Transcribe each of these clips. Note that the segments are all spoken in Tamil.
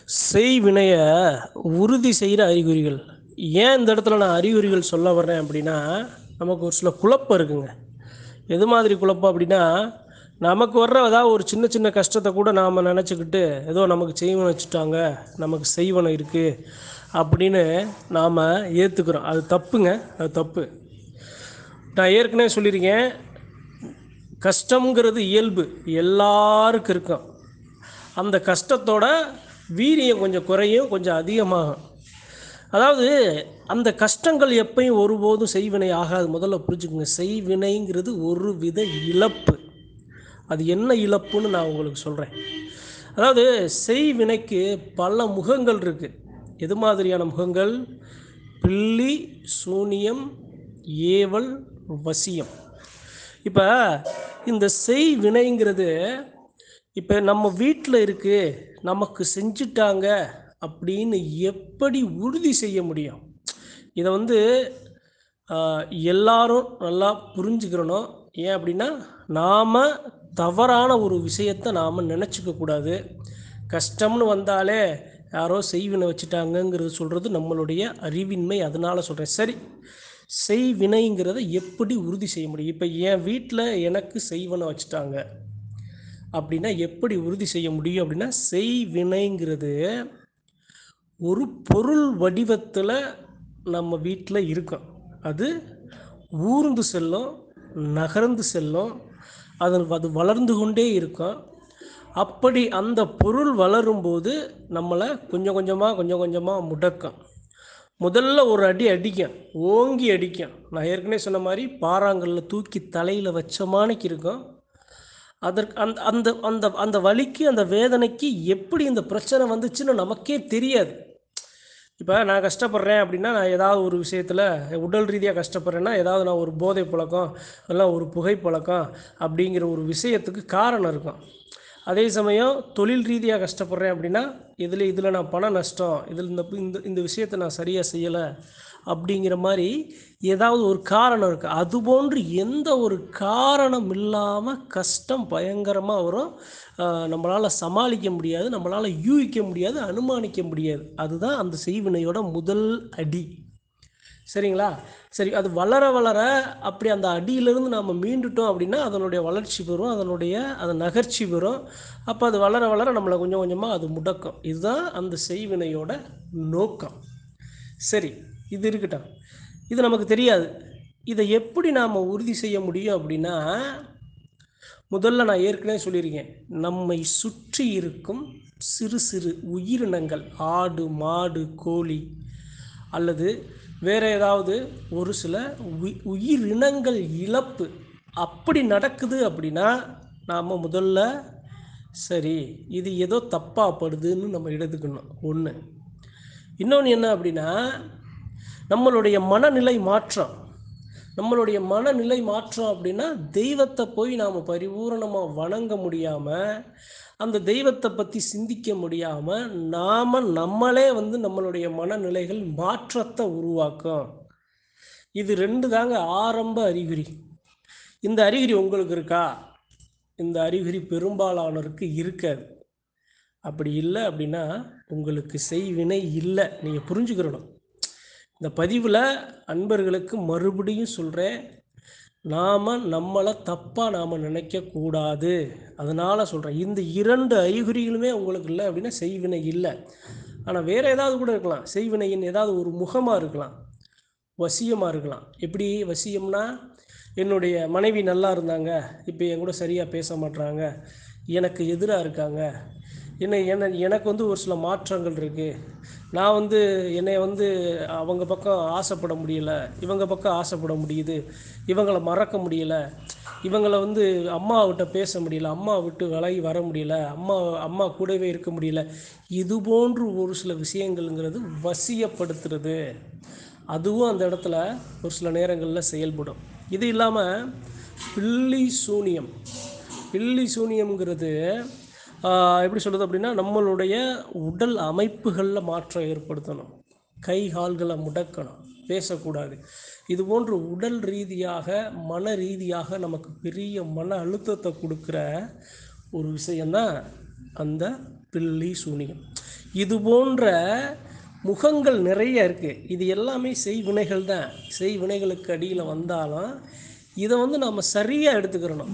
செய்வினைய உறுதி செய்கிற அறிகுறிகள். ஏன் இந்த இடத்துல நான் அறிகுறிகள் சொல்ல வர்றேன் அப்படின்னா, நமக்கு ஒரு சில குழப்பம் இருக்குங்க. எது மாதிரி குழப்பம் அப்படின்னா, நமக்கு வர்ற ஏதாவது ஒரு சின்ன சின்ன கஷ்டத்தை கூட நாம் நினச்சிக்கிட்டு, ஏதோ நமக்கு செய்வன வச்சுட்டாங்க, நமக்கு செய்வன இருக்குது அப்படின்னு நாம் ஏற்றுக்கிறோம். அது தப்புங்க. அது தப்பு. நான் ஏற்கனவே சொல்லியிருக்கேன், கஷ்டங்கிறது இயல்பு, எல்லாருக்கும் இருக்கும். அந்த கஷ்டத்தோட வீரியம் கொஞ்சம் குறையும், கொஞ்சம் அதிகமாகும். அதாவது அந்த கஷ்டங்கள் எப்பயும் ஒருபோதும் செய்வினை ஆகாது. முதல்ல புரிஞ்சுக்குங்க. செய்வினைங்கிறது ஒரு வித இழப்பு. அது என்ன இழப்புன்னு நான் உங்களுக்கு சொல்கிறேன். அதாவது செய்வினைக்கு பல முகங்கள் இருக்குது. எது மாதிரியான முகங்கள்? பில்லி, சூனியம், ஏவல், வசியம். இப்போ இந்த செய்வினைங்கிறது இப்போ நம்ம வீட்டில் இருக்குது, நமக்கு செஞ்சுட்டாங்க அப்படின்னு எப்படி உறுதி செய்ய முடியும்? இதை எல்லாரும் நல்லா புரிஞ்சுக்கிறணும். ஏன் அப்படின்னா, நாம் தவறான ஒரு விஷயத்தை நாம் நினச்சிக்க கூடாது. கஷ்டம்னு வந்தாலே யாரோ செய்வினை வச்சுட்டாங்கங்கிறது சொல்கிறது நம்மளுடைய அறிவின்மை. அதனால் சொல்கிறேன். சரி, செய்வினைங்கிறத எப்படி உறுதி செய்ய முடியும்? இப்போ என் வீட்டில் எனக்கு செய்வினை வச்சுட்டாங்க அப்படின்னா எப்படி உறுதி செய்ய முடியும் அப்படின்னா, செய்வினைங்கிறது ஒரு பொருள் வடிவத்தில் நம்ம வீட்டில் இருக்கும். அது ஊர்ந்து செல்லும், நகர்ந்து செல்லும், அது வளர்ந்து கொண்டே இருக்கும். அப்படி அந்த பொருள் வளரும்போது நம்மளை கொஞ்சம் கொஞ்சமாக முடக்கும். முதல்ல ஒரு அடி அடிக்கும், ஓங்கி அடிக்கும். நான் ஏற்கனவே சொன்ன மாதிரி பாறாங்கல்ல தூக்கி தலையில் வச்ச மாணிக்கு இருக்கும். அதற்கு அந்த அந்த அந்த அந்த வலிக்கு, அந்த வேதனைக்கு எப்படி இந்த பிரச்சனை வந்துச்சுன்னு நமக்கே தெரியாது. இப்போ நான் கஷ்டப்படுறேன் அப்படின்னா, நான் ஏதாவது ஒரு விஷயத்தில் உடல் ரீதியாக கஷ்டப்படுறேன்னா, ஏதாவது நான் ஒரு போதை பழக்கம் இல்லை ஒரு புகைப்பழக்கம் அப்படிங்கிற ஒரு விஷயத்துக்கு காரணம் இருக்கும். அதே சமயம் தொழில் ரீதியாக கஷ்டப்படுறேன் அப்படின்னா, இதில் நான் பண நஷ்டம், இதில் இந்த இந்த விஷயத்தை நான் சரியாக செய்யலை அப்படிங்கிற மாதிரி ஏதாவது ஒரு காரணம் இருக்குது. அதுபோன்று எந்த ஒரு காரணம் இல்லாமல் கஷ்டம் பயங்கரமாக வரும். நம்மளால் சமாளிக்க முடியாது, நம்மளால் யூகிக்க முடியாது, அனுமானிக்க முடியாது. அதுதான் அந்த செய்வினையோட முதல் அடி. சரிங்களா? சரி, அது வளர வளர அப்படி அந்த அடியிலிருந்து நாம் மீண்டுட்டோம் அப்படின்னா அதனுடைய வளர்ச்சி பெறும், அது நகர்ச்சி பெறும். அப்போ அது வளர வளர நம்மளை கொஞ்சம் கொஞ்சமாக அது முடக்கும். இதுதான் அந்த செய்வினையோட நோக்கம். சரி, இது இருக்கட்டும். இது நமக்கு தெரியாது. இதை எப்படி நாம் உறுதி செய்ய முடியும் அப்படின்னா, முதல்ல நான் ஏற்கனவே சொல்லியிருக்கேன், நம்மை சுற்றி இருக்கும் சிறு சிறு உயிரினங்கள், ஆடு, மாடு, கோழி அல்லது வேறு ஏதாவது ஒரு சில உயிரினங்கள் இழப்பு அப்படி நடக்குது அப்படின்னா, நாம் முதல்ல சரி இது ஏதோ தப்பாக படுதுன்னு நம்ம எடுத்துக்கணும். ஒன்று. இன்னொன்று என்ன அப்படின்னா, நம்மளுடைய மனநிலை மாற்றம் அப்படின்னா, தெய்வத்தை போய் நாம் பரிபூரணமாக வணங்க முடியாமல், அந்த தெய்வத்தை பற்றி சிந்திக்க முடியாமல், நாம் நம்மளே நம்மளுடைய மனநிலைகள் மாற்றத்தை உருவாக்கும். இது 2 தாங்க ஆரம்ப அறிகுறி. இந்த அறிகுறி உங்களுக்கு இருக்கா? இந்த அறிகுறி பெரும்பாலானோருக்கு இருக்காது. அப்படி இல்லை அப்படின்னா உங்களுக்கு செய்வினை இல்லை. நீங்கள் புரிஞ்சுக்கிறணும். இந்த பதிவில் அன்பர்களுக்கு மறுபடியும் சொல்கிறேன், நம்மளை தப்பாக நினைக்கக்கூடாது. அதனால் சொல்கிறேன், இந்த 2 அறிகுறிகளுமே உங்களுக்கு இல்லை அப்படின்னா செய்வினை இல்லை. ஆனால் வேறு ஏதாவது கூட இருக்கலாம். செய்வினையின் ஏதாவது ஒரு முகமாக இருக்கலாம், வசியமாக இருக்கலாம். எப்படி வசியம்னா, என்னுடைய மனைவி நல்லா இருந்தாங்க, இப்போ என் கூட சரியாக பேச மாட்றாங்க, எனக்கு எதிராக இருக்காங்க, எனக்கு ஒரு சில மாற்றங்கள் இருக்குது, நான் என்னை அவங்க பக்கம் ஆசைப்பட முடியலை, இவங்க பக்கம் ஆசைப்பட முடியுது, இவங்களை மறக்க முடியலை, இவங்களை அம்மாவிட்ட பேச முடியல, அம்மா விட்டு விலகி வர முடியல, அம்மா கூடவே இருக்க முடியல. இது போன்று ஒரு சில விஷயங்கள்ங்கிறது வசியப்படுத்துறது. அதுவும் அந்த இடத்துல ஒரு சில நேரங்களில் செயல்படும். இது இல்லாமல் பில்லி சூனியம்ங்கிறது எப்படி சொல்கிறது அப்படின்னா, நம்மளுடைய உடல் அமைப்புகளில் மாற்றம் ஏற்படுத்தணும், கை கால்களை முடக்கணும், பேசக்கூடாது. இது போன்று உடல் ரீதியாக மன ரீதியாக நமக்கு பெரிய மன அழுத்தத்தை கொடுக்குற ஒரு விஷயந்தான் அந்த பில்லி சூனியம். இது போன்ற முகங்கள் நிறைய இருக்குது. இது எல்லாமே செய்வினைகள் தான். செய்வினைகளுக்கு அடியில் வந்தாலும் இதை வந்து நம்ம சரியாக எடுத்துக்கிறணும்,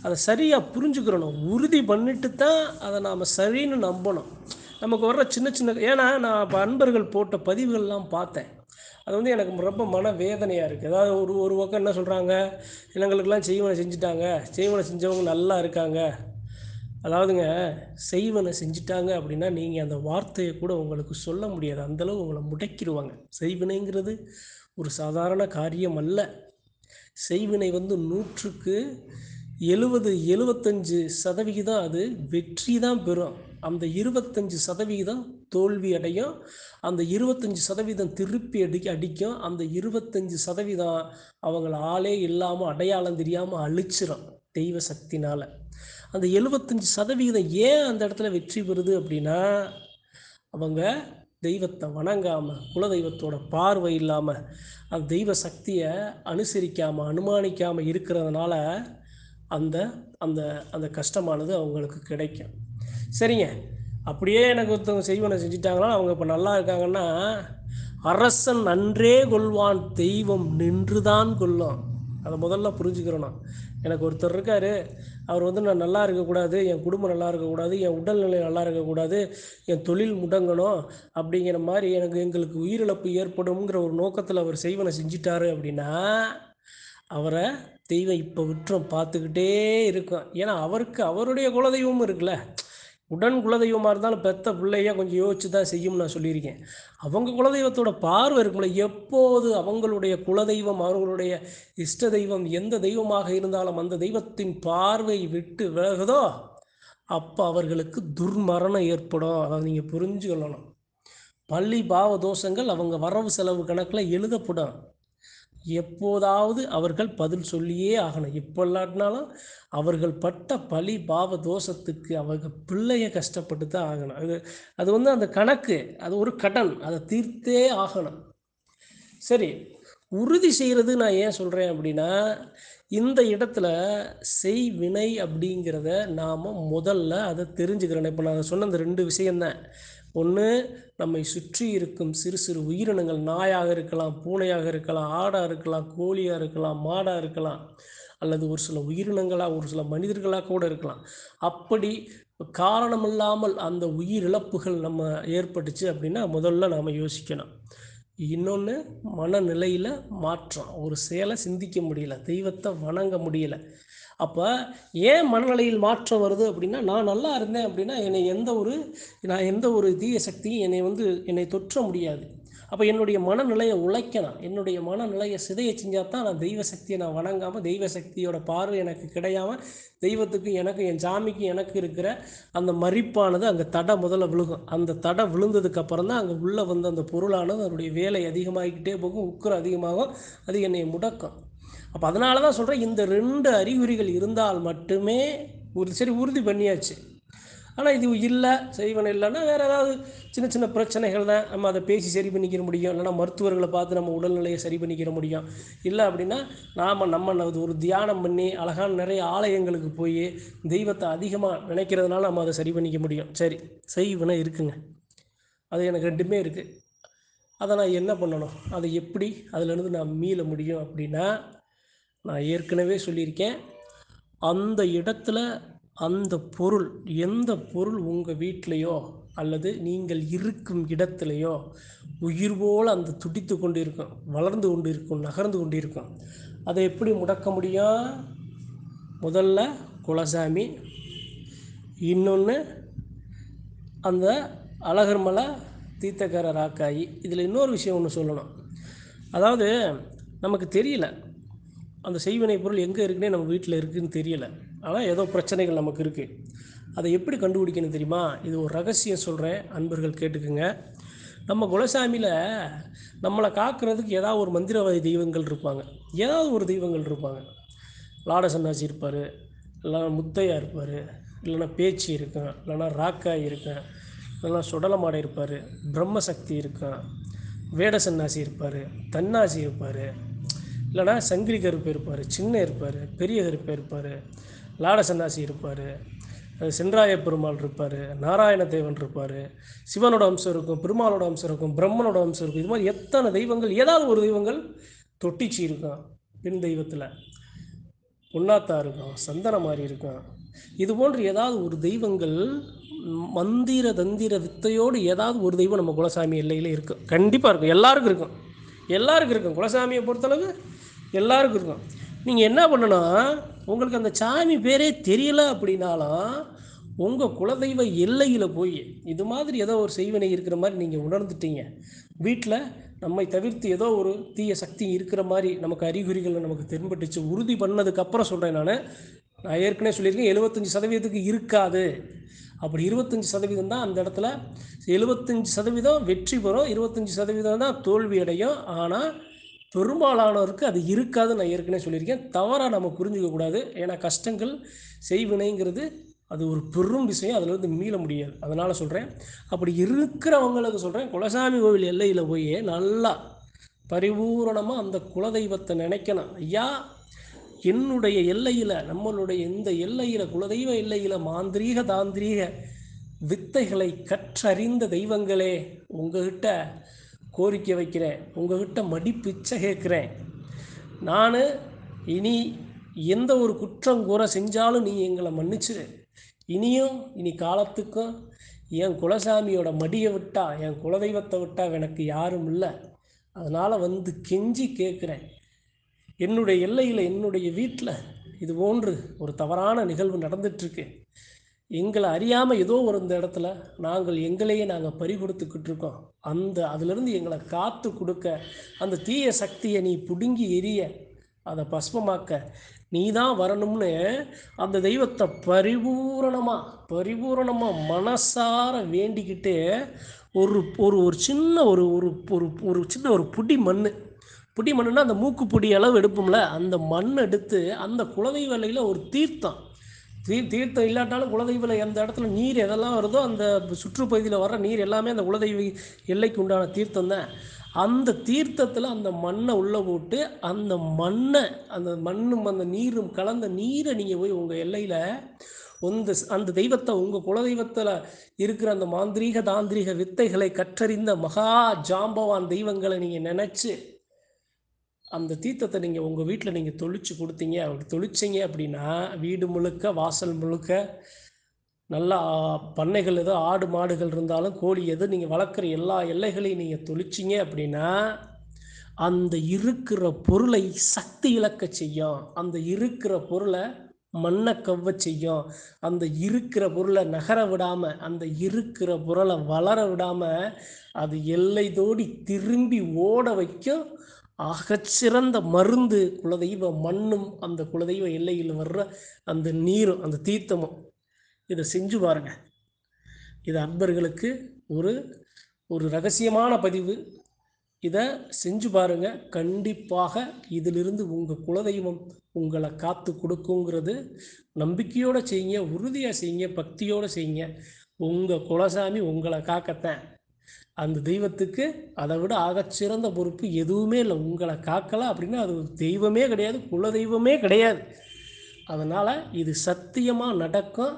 அதை சரியாக புரிஞ்சுக்கிறணும், உறுதி பண்ணிட்டு தான் அதை நாம் சரின்னு நம்பணும். நமக்கு வர்ற சின்ன சின்ன ஏன்னா நான் இப்போ அன்பர்கள் போட்ட பதிவுகள்லாம் பார்த்தேன். அது வந்து எனக்கு ரொம்ப மனவேதனையாக இருக்குது. அதாவது ஒரு ஒரு பக்கம் என்ன சொல்கிறாங்க, எங்களுக்கெல்லாம் செய்வனை செஞ்சுட்டாங்க, செய்வனை செஞ்சவங்க நல்லா இருக்காங்க. அதாவதுங்க, செய்வனை செஞ்சுட்டாங்க அப்படின்னா நீங்கள் அந்த வார்த்தையை கூட உங்களுக்கு சொல்ல முடியாது, அந்தளவு உங்களை முடக்கிடுவாங்க. செய்வினைங்கிறது ஒரு சாதாரண காரியம் அல்ல. செய்வினை வந்து 100க்கு 75% அது வெற்றி தான் பெறும். அந்த 25% தோல்வி அடையும். அந்த 25% திருப்பி அடிக்கும். அந்த 25% அவங்கள ஆளே இல்லாமல் அடையாளம் தெரியாமல் அழிச்சிடும் தெய்வ சக்தினால். அந்த 75% ஏன் அந்த இடத்துல வெற்றி பெறுது அப்படின்னா, அவங்க தெய்வத்தை வணங்காமல், குலதெய்வத்தோட பார்வை இல்லாமல், அந்த தெய்வ சக்தியை அனுசரிக்காமல் அனுமானிக்காமல் இருக்கிறதுனால அந்த அந்த அந்த கஷ்டமானது அவங்களுக்கு கிடைக்கும். சரிங்க, அப்படியே எனக்கு ஒருத்தவங்க செய்வனை செஞ்சுட்டாங்கன்னா அவங்க இப்போ நல்லா இருக்காங்கன்னா, அரசன் நன்றே கொள்வான், தெய்வம் நின்று தான் கொள்ளும். அதை முதல்ல புரிஞ்சுக்கிறணும். எனக்கு ஒருத்தர் இருக்கார், அவர் வந்து நான் நல்லா இருக்கக்கூடாது, என் குடும்பம் நல்லா இருக்கக்கூடாது, என் உடல்நிலை நல்லா இருக்கக்கூடாது, என் தொழில் முடங்கணும் அப்படிங்கிற மாதிரி எங்களுக்கு உயிரிழப்பு ஏற்படும்ங்கிற ஒரு நோக்கத்தில் அவர் செய்வனை செஞ்சிட்டாரு அப்படின்னா, அவரை தெய்வம் இப்போ விட்டுரும் பார்த்துக்கிட்டே இருக்கும். ஏன்னா அவருக்கு அவருடைய குலதெய்வமும் இருக்குல்ல. உடன் குலதெய்வமாக இருந்தாலும் பெத்த பிள்ளையாக கொஞ்சம் யோசிச்சு தான் செய்யும்னு நான் சொல்லியிருக்கேன். அவங்க குலதெய்வத்தோட பார்வை இருக்கும்ல. எப்போது அவங்களுடைய குலதெய்வம், அவர்களுடைய இஷ்ட தெய்வம் எந்த தெய்வமாக இருந்தாலும் அந்த தெய்வத்தின் பார்வை விட்டு விலகுதோ அப்போ அவர்களுக்கு துர்மரணம் ஏற்படும். அதை நீங்கள் புரிஞ்சுக்கொள்ளணும். பள்ளி பாவ தோஷங்கள் அவங்க வரவு செலவு கணக்கில் எழுதப்படும். எப்போதாவது அவர்கள் பதில் சொல்லியே ஆகணும். இப்போ இல்லாட்டினாலும் அவர்கள் பட்ட பழி பாவ தோஷத்துக்கு அவங்க பிள்ளைய கஷ்டப்பட்டு தான் ஆகணும். அது வந்து அந்த கணக்கு, அது ஒரு கடன், அதை தீர்த்தே ஆகணும். சரி, உறுதி செய்கிறது நான் ஏன் சொல்கிறேன் அப்படின்னா, இந்த இடத்துல செய்வினை அப்படிங்கிறத நாம் முதல்ல அதை தெரிஞ்சுக்கிறேன். இப்போ நான் சொன்ன இந்த 2 விஷயந்தான். ஒன்று, நம்மை சுற்றி இருக்கும் சிறு சிறு உயிரினங்கள், நாயாக இருக்கலாம், பூனையாக இருக்கலாம், ஆடாக இருக்கலாம், கோழியாக இருக்கலாம், மாடாக இருக்கலாம், அல்லது ஒரு சில உயிரினங்களாக, ஒரு சில மனிதர்களாக கூட இருக்கலாம். அப்படி காரணமில்லாமல் அந்த உயிரிழப்புகள் நம்ம ஏற்பட்டுச்சு அப்படின்னா முதல்ல நாம் யோசிக்கணும். இன்னொன்று, மனநிலையில் மாற்றம். ஒரு செயலை சிந்திக்க முடியல, தெய்வத்தை வணங்க முடியலை. அப்போ ஏன் மனநிலையில் மாற்றம் வருது அப்படின்னா, நான் நல்லா இருந்தேன் அப்படின்னா நான் எந்த ஒரு தீய சக்தியும் என்னை தொற்ற முடியாது. அப்போ என்னுடைய மனநிலையை உழைக்கணும். என்னுடைய மனநிலையை சிதைய செஞ்சால் தான் நான் தெய்வ சக்தியை நான் வணங்காமல், தெய்வ சக்தியோட பார்வை எனக்கு கிடையாமல், தெய்வத்துக்கு எனக்கு, என் சாமிக்கு எனக்கு இருக்கிற அந்த மரிப்பானது அங்கே தடை முதல்ல விழுகும். அந்த தடை விழுந்ததுக்கப்புறம் தான் அங்கே உள்ளே வந்து அந்த பொருளானது அதனுடைய வேலை அதிகமாகிக்கிட்டே போகும், உக்கிரம் அதிகமாகும், அது என்னை முடக்கும். அப்போ அதனால தான் சொல்கிறேன், இந்த 2 அறிகுறிகள் இருந்தால் மட்டுமே சரி உறுதி பண்ணியாச்சு. ஆனால் இது இல்லை, செய்வனை இல்லைன்னா வேறு ஏதாவது சின்ன சின்ன பிரச்சனைகள் தான், நம்ம அதை பேசி சரி பண்ணிக்கிற முடியும். இல்லைனா மருத்துவர்களை பார்த்து நம்ம உடல்நிலையை சரி பண்ணிக்கிற முடியும். இல்லை அப்படின்னா நம்ம ஒரு தியானம் பண்ணி அழகான நிறைய ஆலயங்களுக்கு போய் தெய்வத்தை அதிகமாக நினைக்கிறதுனால நம்ம அதை சரி பண்ணிக்க முடியும். சரி, செய்வனை இருக்குங்க, அது எனக்கு 2மே இருக்குது. அதை நான் என்ன பண்ணணும், அதை எப்படி அதிலேருந்து நான் மீள முடியும் அப்படின்னா, நான் ஏற்கனவே சொல்லியிருக்கேன், அந்த இடத்துல அந்த பொருள், எந்த பொருள் உங்கள் வீட்டிலையோ அல்லது நீங்கள் இருக்கும் இடத்துலையோ உயிர் போல் அந்த துடித்து கொண்டு இருக்கும், வளர்ந்து கொண்டு இருக்கும், நகர்ந்து கொண்டு இருக்கும். அதை எப்படி முடக்க முடியும்? முதல்ல குலசாமி, இன்னொன்று அந்த அழகர்மலை தீர்த்தக்கார ராக்காயி. இதில் இன்னொரு விஷயம் ஒன்று சொல்லணும். அதாவது நமக்கு தெரியல அந்த செய்வினை பொருள் எங்கே இருக்குன்னே நம்ம வீட்டில் இருக்குதுன்னு தெரியலை. ஆனால் ஏதோ பிரச்சனைகள் நமக்கு இருக்குது. அதை எப்படி கண்டுபிடிக்கணும் தெரியுமா? இது ஒரு ரகசியம் சொல்கிறேன், அன்பர்கள் கேட்டுக்குங்க. நம்ம குலசாமியில் நம்மளை காக்கிறதுக்கு ஏதாவது ஒரு மந்திரவாதி தெய்வங்கள் இருப்பாங்க, ஏதாவது ஒரு தெய்வங்கள் இருப்பாங்க. லாட சன்னாசி இருப்பார், இல்லைனா முத்தையா இருப்பார், இல்லைனா பேச்சு இருக்கும், இல்லைனா ராக்காய் இருக்கும், இல்லைனா சுடலமாடை இருப்பார், பிரம்மசக்தி இருக்கும், வேட சன்னாசி இருப்பார், தன்னாசி இருப்பார், இல்லைனா சங்கிலி கருப்பு இருப்பார், சின்ன இருப்பார், பெரிய கருப்பு இருப்பார், லாட சன்னாசி இருப்பார், சென்றாய பெருமாள் இருப்பார், நாராயண தேவன் இருப்பார், சிவனோட அம்சம் இருக்கும், பெருமாளோட அம்சம் இருக்கும், பிரம்மனோட அம்சம் இருக்கும். இது மாதிரி எத்தனை தெய்வங்கள், ஏதாவது ஒரு தெய்வங்கள் தொட்டிச்சி இருக்கும். பெண் தெய்வத்தில் பொன்னாத்தா இருக்கும், சந்தன மாதிரி இருக்கும். இது போன்று ஏதாவது ஒரு தெய்வங்கள் மந்திர தந்திர வித்தையோடு ஏதாவது ஒரு தெய்வம் நம்ம குலசாமி எல்லையில் இருக்கும். கண்டிப்பாக இருக்கும், எல்லாருக்கும் இருக்கும், எல்லாருக்கும் இருக்கும். குலசாமியை பொறுத்தளவு எல்லாருக்கும் இருக்கும். நீங்கள் என்ன பண்ணணும், உங்களுக்கு அந்த சாமி பேரே தெரியல அப்படின்னாலும் உங்கள் குலதெய்வ எல்லையில் போய் இது மாதிரி ஏதோ ஒரு செய்வினை இருக்கிற மாதிரி நீங்கள் உணர்ந்துட்டீங்க, வீட்டில் நம்மை தவிர்த்து ஏதோ ஒரு தீய சக்தி இருக்கிற மாதிரி நமக்கு அறிகுறிகள் நமக்கு தென்பட்டுச்சு, உறுதி பண்ணதுக்கப்புறம் சொல்கிறேன். நான் ஏற்கனவே சொல்லியிருக்கேன், 75% இருக்காது. அப்படி 25% தான் அந்த இடத்துல 75% வெற்றி பெறும், 25% தான் தோல்வி அடையும். ஆனால் பெரும்பாலானவருக்கு அது இருக்காதுன்னு நான் ஏற்கனவே சொல்லியிருக்கேன். தவறாக நம்ம புரிஞ்சுக்கக்கூடாது. ஏன்னா கஷ்டங்கள் செய்வினைங்கிறது அது ஒரு பெரும் விஷயம், அதிலிருந்து மீள முடியாது. அதனால் சொல்கிறேன், அப்படி இருக்கிறவங்களுக்கு சொல்கிறேன், குலசாமி கோவில் எல்லையில் போய் நல்லா பரிபூரணமாக அந்த குலதெய்வத்தை நினைக்கணும். ஐயா, என்னுடைய எல்லையில், நம்மளுடைய இந்த எல்லையில், குலதெய்வ எல்லையில் மாந்திரீக தாந்திரீக வித்தைகளை கற்றறிந்த தெய்வங்களே, உங்ககிட்ட கோரிக்கை வைக்கிறேன், உங்ககிட்ட மடிப்பிச்சை கேட்குறேன். நான் இனி எந்த ஒரு குற்றம் கூற செஞ்சாலும் நீ எங்களை மன்னிச்சிரு. இனி காலத்துக்கும் என் குலசாமியோட மடியை விட்டா, என் குலதெய்வத்தை விட்டா எனக்கு யாரும் இல்லை. அதனால் வந்து கெஞ்சி கேட்குறேன், என்னுடைய எல்லையில், என்னுடைய வீட்டில் இது போன்று ஒரு தவறான நிகழ்வு நடந்துகிட்ருக்கு. எங்களை அறியாமல் ஏதோ ஒரு இந்த இடத்துல எங்களையே நாங்கள் பறி கொடுத்துக்கிட்டு இருக்கோம். அதிலிருந்து எங்களை காத்து கொடுக்க, அந்த தீய சக்தியை நீ பிடுங்கி எரிய, அதை பஸ்மமாக்க நீ தான் வரணும்னு அந்த தெய்வத்தை பரிபூரணமாக மனசார வேண்டிக்கிட்டு ஒரு ஒரு ஒரு சின்ன ஒரு ஒரு ஒரு சின்ன ஒரு புடி மண்ணுன்னா அந்த மூக்கு பொடி அளவு எடுப்போம்ல, அந்த மண் எடுத்து அந்த குலதெய்வ எல்லையில் ஒரு தீர்த்தம் இல்லாட்டாலும் குலதெய்வ எந்த இடத்துல நீர் எதெல்லாம் வருதோ அந்த சுற்றுப்பகுதியில் வர்ற நீர் எல்லாமே அந்த குலதெய்வ எல்லைக்கு உண்டான தீர்த்தம் தான். அந்த தீர்த்தத்தில் அந்த மண்ணை உள்ளே போட்டு அந்த மண்ணும் அந்த நீரும் கலந்த நீரை நீங்கள் போய் உங்கள் எல்லையில் அந்த தெய்வத்தை, உங்கள் குலதெய்வத்தில் இருக்கிற அந்த மாந்திரீக தாந்திரீக வித்தைகளை கற்றறிந்த மகா ஜாம்பவான் தெய்வங்களை நீங்கள் நினச்சி அந்த தீர்த்தத்தை நீங்கள் உங்கள் வீட்டில் நீங்கள் தொளிச்சு கொடுத்தீங்க. அப்படி தொளிச்சிங்க அப்படின்னா வீடு முழுக்க, வாசல் முழுக்க, நல்லா பண்ணைகள் ஏதோ ஆடு மாடுகள் இருந்தாலும், கோழி எது நீங்கள் வளர்க்குற எல்லா எல்லைகளையும் நீங்கள் தொளிச்சிங்க அப்படின்னா அந்த இருக்கிற பொருளை சக்தி இழக்க செய்யும். அந்த இருக்கிற பொருளை மண்ணை கவ்வ செய்யும். அந்த இருக்கிற பொருளை நகர விடாமல், அந்த இருக்கிற பொருளை வளர விடாமல் அது எல்லை தோடி திரும்பி ஓட வைக்கும். ஆகச்சிறந்த மருந்து குலதெய்வ மண்ணும் அந்த குலதெய்வ எல்லையில் வர்ற அந்த நீரும் அந்த தீர்த்தமும். இதை செஞ்சு பாருங்கள். இது அன்பர்களுக்கு ஒரு ரகசியமான பதிவு. இதை செஞ்சு பாருங்கள். கண்டிப்பாக இதிலிருந்து உங்கள் குலதெய்வம் உங்களை காத்து கொடுக்குங்கிறது நம்பிக்கையோடு செய்யுங்க, உறுதியாக செய்யுங்க, பக்தியோடு செய்யுங்க. உங்கள் குலசாமி உங்களை காக்கத்தான். அந்த தெய்வத்துக்கு அதை விட ஆகச்சிறந்த பொறுப்பு எதுவுமே இல்லை. உங்களை காக்கலாம் அப்படின்னா அது தெய்வமே கிடையாது, குலதெய்வமே கிடையாது. அதனால் இது சத்தியமாக நடக்கும்,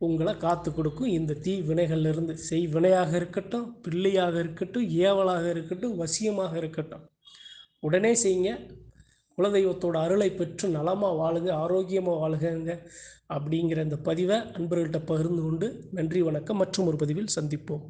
உங்களை காத்து கொடுக்கும். இந்த தீ வினைகள்லேருந்து, வினையாக இருக்கட்டும், பிள்ளையாக இருக்கட்டும், ஏவலாக இருக்கட்டும், வசியமாக இருக்கட்டும், உடனே செய்யுங்க. குலதெய்வத்தோட அருளை பெற்று நலமாக வாழுங்க, ஆரோக்கியமாக வாழுங்க. அப்படிங்கிற இந்த பதிவை அன்பர்கள்ட்ட பகிர்ந்து கொண்டு நன்றி, வணக்கம். மற்றும் ஒரு பதிவில் சந்திப்போம்.